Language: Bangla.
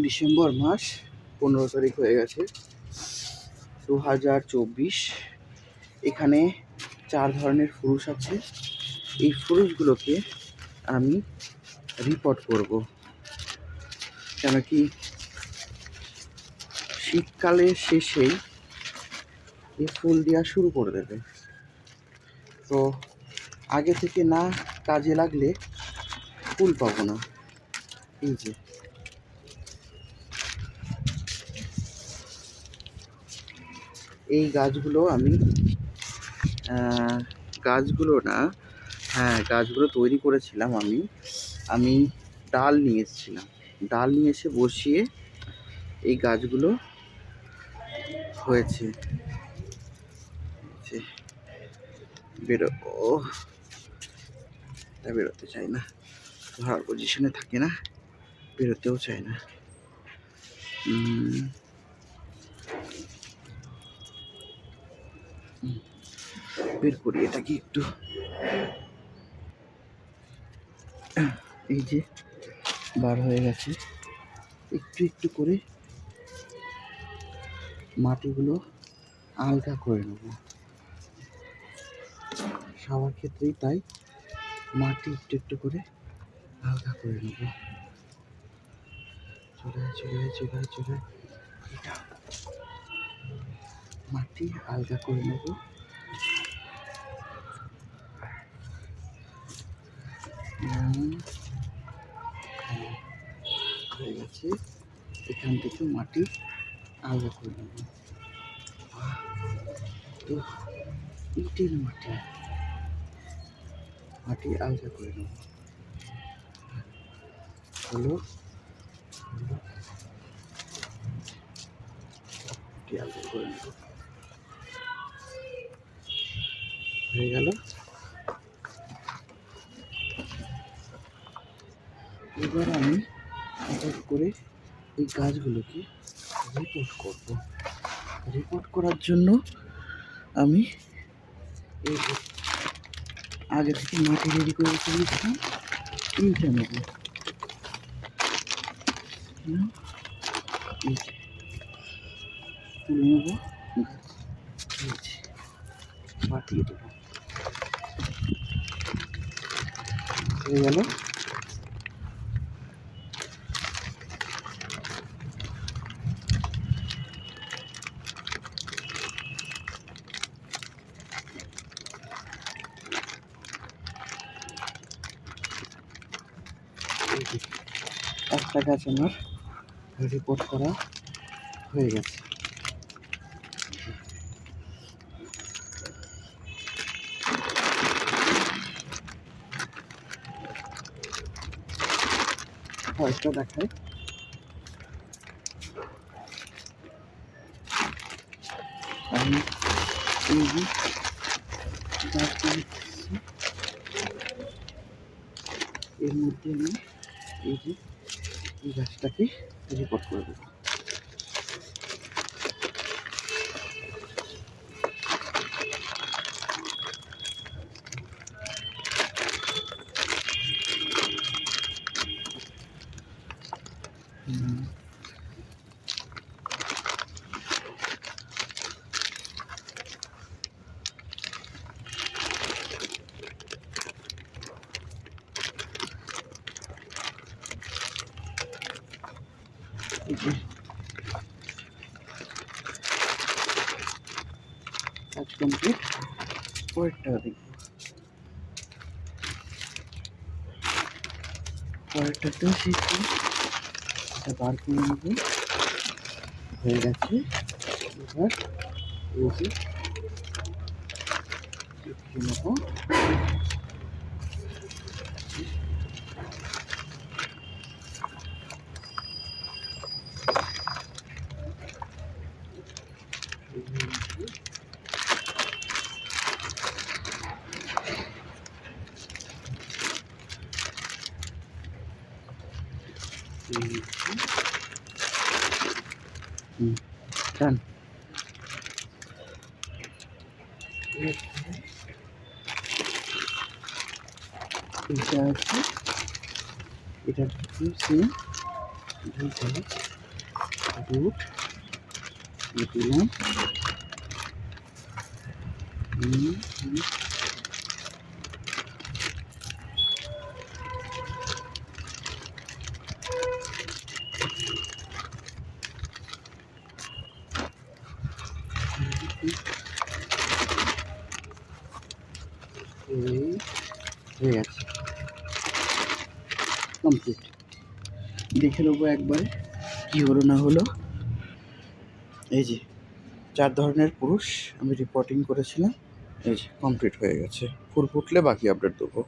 ডিসেম্বর মাস 15 তারিখ হয়ে গেছে 2024। এখানে 4 ধরনের ফুরুষ আছে। এই ফুরুষগুলোকে আমি রিপোর্ট করব, কেন কি শীতকালের শেষেই এই ফুল দেওয়া শুরু করে দেবে। তো আগে থেকে না কাজে লাগলে ফুল পাবো না। এই যে এই গাছগুলো আমি গাছগুলো তৈরি করেছিলাম। আমি ডাল নিয়ে এসেছিলাম, ডাল নিয়ে এসে বসিয়ে এই গাছগুলো হয়েছে। বেরোতে চাই না, ধরার পজিশনে থাকে না, বেরোতেও চায় না। বের করি এটাকে একটু। এই যে বার হয়ে গেছে। একটু একটু করে মাটিগুলো আলগা করে নেব, সবার ক্ষেত্রেই তাই। মাটি একটু একটু করে আলগা করে নেব। চলে এটা মাটি আলগা করে নেব। হয়ে গেছে। এখান থেকে মাটি আলগা করে নেব। তো ইটের মাটি আলগা করে নেব। হলো মাটি আলগা করে নেব। হয়ে গেল। এবার আমি হঠাৎ করে এই গাছগুলোকে রিপোর্ট করার জন্য আমি এই আগে থেকে মাটি রেডি করে রেখেছিলাম। এইটা নেব, তুলে নেব, পাঠিয়ে দেবো। হয়ে গেল। একটা গাছ আমার রিপোর্ট করা হয়ে গেছে। হয়তো দেখায়। আমি এই যে এর মধ্যে আমি এই গাছটাকে রিপোর্ট করে দেবো। কাজ কমপ্লিট। পরেরটা দেখবো। পরেরটাতেও শিখবো। এটা বার করে নেবো। হয়ে গেছে। এবার এই যে নেবো। ডান। এটা আছে, এটা সেম গুড দিলাম। এই হয়ে গেছে, কমপ্লিট। দেখে নেবো একবার কি হলো না হলো। এই যে 4 ধরনের পুরুষ আমি রিপোর্টিং করেছিলাম, এই যে কমপ্লিট হয়ে গেছে। ফুল ফুটলে বাকি আপডেট দেবো।